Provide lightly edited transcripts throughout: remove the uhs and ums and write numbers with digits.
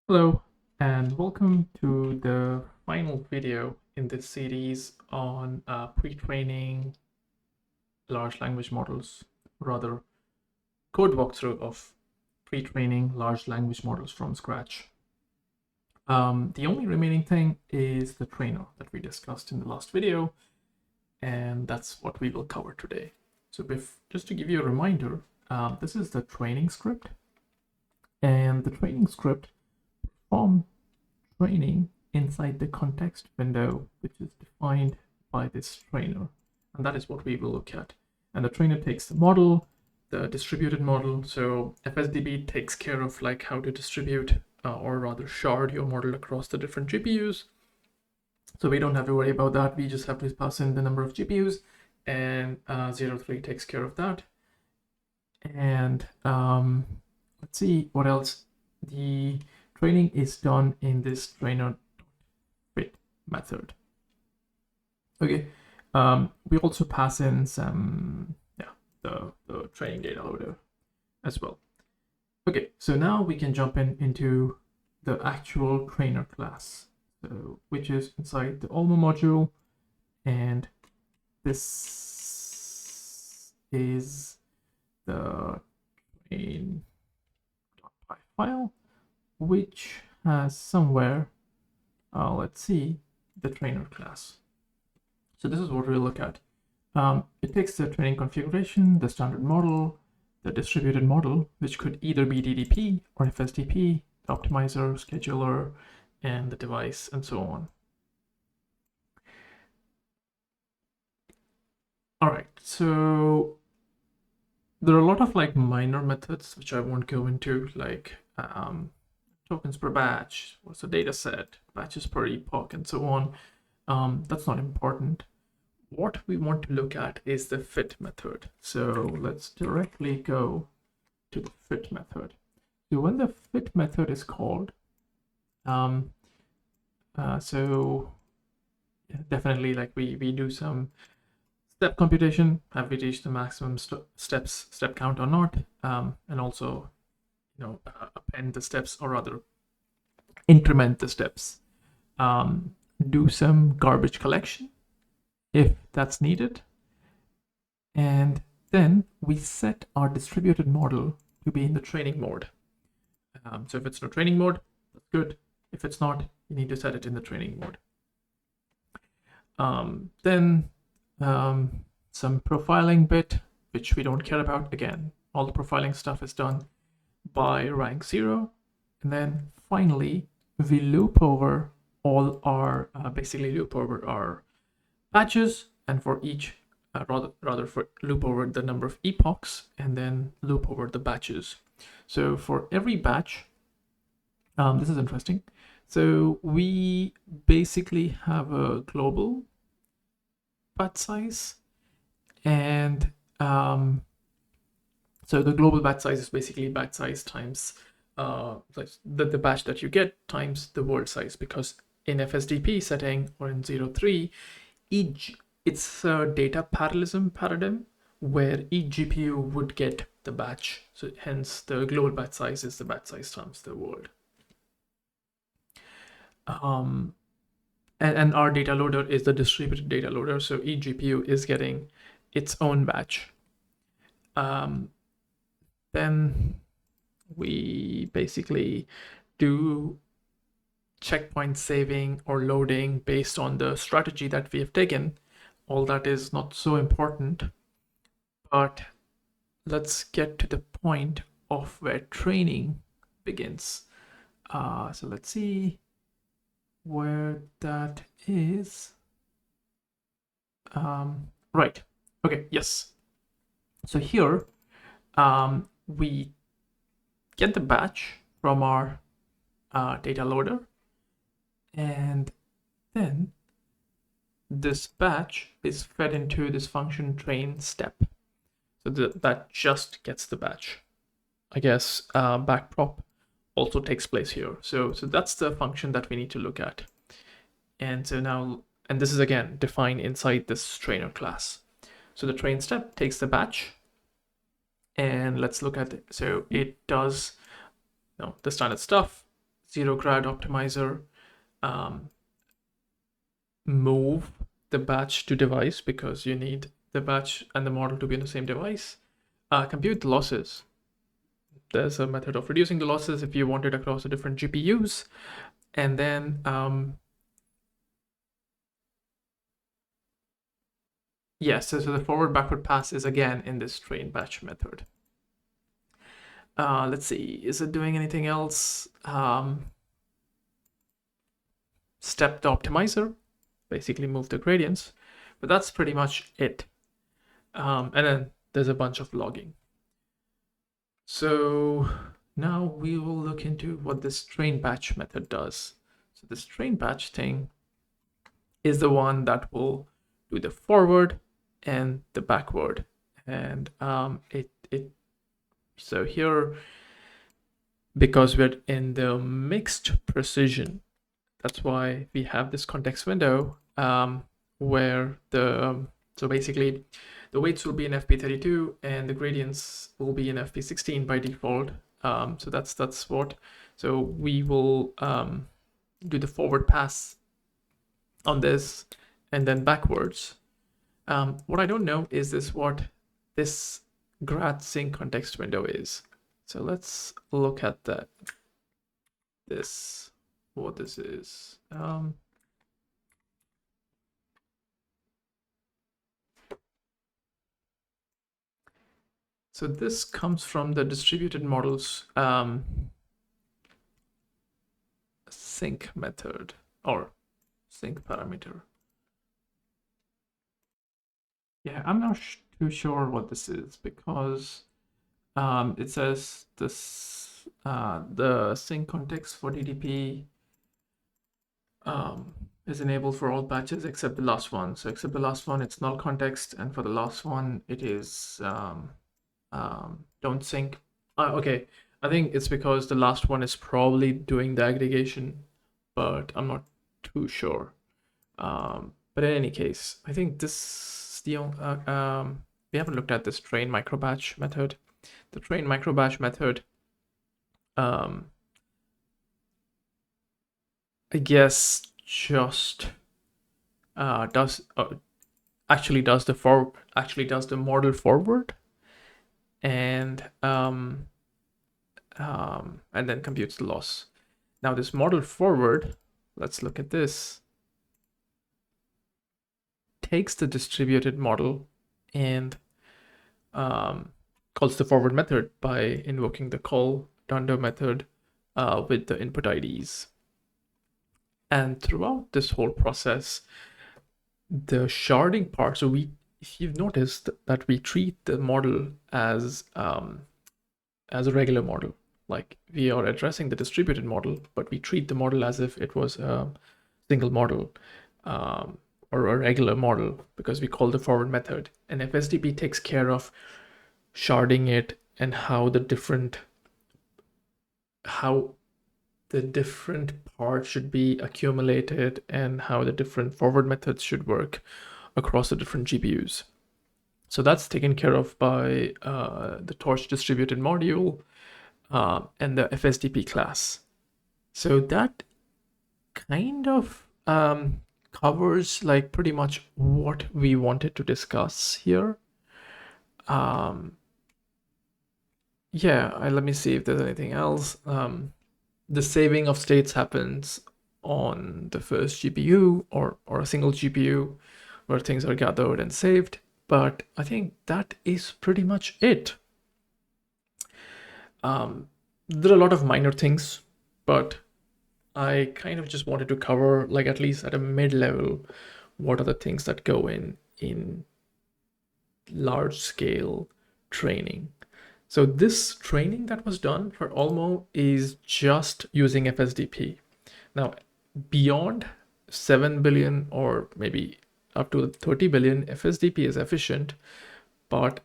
Hello, and welcome to the final video in this series on pre-training large language models, rather code walkthrough of pre-training large language models from scratch. The only remaining thing is the trainer that we discussed in the last video, and that's what we will cover today. So just to give you a reminder, this is the training script, and the training script performs training inside the context window, which is defined by this trainer. And that is what we will look at. And the trainer takes the model, the distributed model. So FSDB takes care of like how to distribute or rather shard your model across the different GPUs. So we don't have to worry about that. We just have to pass in the number of GPUs, and 03 takes care of that. And let's see what else. The training is done in this trainer fit method. Okay, we also pass in some, the training data loader as well. Okay, so now we can jump into the actual trainer class, so which is inside the Olma module, and this is the train.py file, which has somewhere, let's see, the trainer class. So this is what we'll look at. It takes the training configuration, the standard model, the distributed model, which could either be DDP or FSDP, the optimizer, scheduler, and the device, and so on. All right, so there are a lot of like minor methods, which I won't go into, like tokens per batch, what's the data set, batches per epoch, and so on. That's not important. What we want to look at is the fit method. So let's directly go to the fit method. So when the fit method is called, definitely like we do some step computation, have we reached the maximum step count or not, and also append the steps, or rather increment the steps, do some garbage collection if that's needed, and then we set our distributed model to be in the training mode. So if it's in the training mode, that's good. If it's not, you need to set it in the training mode. Then some profiling bit, which we don't care about. Again, all the profiling stuff is done by rank 0. And then finally, we loop over all our, basically loop over our batches, and for each, rather for loop over the number of epochs, and then loop over the batches. So for every batch, this is interesting. So we basically have a global batch size, and so the global batch size is basically batch size times the batch that you get times the world size, because in FSDP setting or in 03, it's a data parallelism paradigm where each GPU would get the batch. So hence the global batch size is the batch size times the world. And our data loader is the distributed data loader. So each GPU is getting its own batch. Then we basically do checkpoint saving or loading based on the strategy that we have taken. All that is not so important, but let's get to the point of where training begins. So let's see where that is. Right. Okay. Yes. So here, we get the batch from our data loader, and then this batch is fed into this function train step. So that just gets the batch. I guess backprop also takes place here. So that's the function that we need to look at. And so now, and this is again defined inside this trainer class. So the train step takes the batch, and let's look at it. So it does the standard stuff. zero grad optimizer, move the batch to device because you need the batch and the model to be in the same device. Compute the losses. There's a method of reducing the losses if you want it across the different GPUs. And then yes, so the forward backward pass is again in this train batch method. Let's see, is it doing anything else? Step the optimizer, basically move the gradients, but that's pretty much it. And then there's a bunch of logging. So now we will look into what this train batch method does. So this train batch thing is the one that will do the forward and the backward. And so here, because we're in the mixed precision, that's why we have this context window where so basically the weights will be in FP32 and the gradients will be in FP16 by default. So that's what. So we will do the forward pass on this and then backwards. What I don't know is what this grad sync context window is. So let's look at that. What this is. So this comes from the distributed models sync method or sync parameter. Yeah, I'm not too sure what this is because it says this the sync context for DDP is enabled for all batches except the last one. So except the last one, it's null context, and for the last one, it is don't sync. Okay, I think it's because the last one is probably doing the aggregation, but I'm not too sure. But in any case, I think this the we haven't looked at this train microbatch method. The train microbatch method, I guess, just does the model forward, and then computes the loss. Now this model forward, let's look at this, takes the distributed model and calls the forward method by invoking the call dunder method with the input IDs. And throughout this whole process, the sharding part, so if you've noticed that we treat the model as a regular model, like we are addressing the distributed model, but we treat the model as if it was a single model or a regular model because we call the forward method. And FSDP takes care of sharding it and how the different parts should be accumulated and how the different forward methods should work across the different GPUs. So that's taken care of by the Torch distributed module and the FSDP class. So that kind of covers like pretty much what we wanted to discuss here. Yeah, let me see if there's anything else. The saving of states happens on the first GPU or a single GPU where things are gathered and saved. But I think that is pretty much it. There are a lot of minor things, but I kind of just wanted to cover, like at least at a mid-level, what are the things that go in large-scale training. So this training that was done for Olmo is just using FSDP. Now, beyond 7 billion or maybe up to 30 billion, FSDP is efficient, but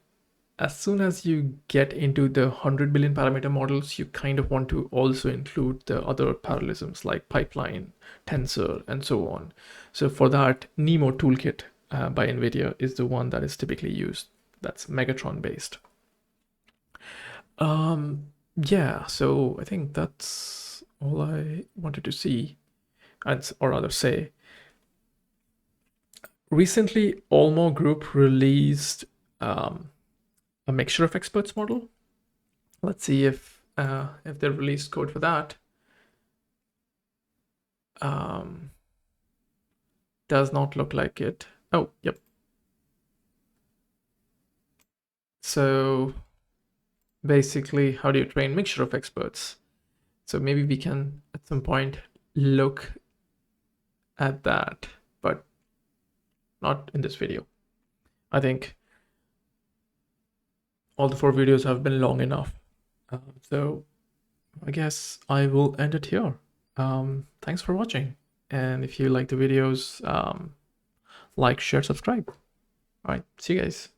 as soon as you get into the 100 billion parameter models, you kind of want to also include the other parallelisms like pipeline, tensor, and so on. So for that, NeMo toolkit by NVIDIA is the one that is typically used. That's Megatron based. Yeah, so I think that's all I wanted to see, or rather say. Recently, Olmo Group released a mixture of experts model. Let's see if they released code for that. Does not look like it. Oh, yep. So basically, how do you train mixture of experts? So maybe we can at some point look at that, but not in this video. I think all the 4 videos have been long enough. So I guess I will end it here. Thanks for watching. And if you like the videos, like, share, subscribe. All right, see you guys.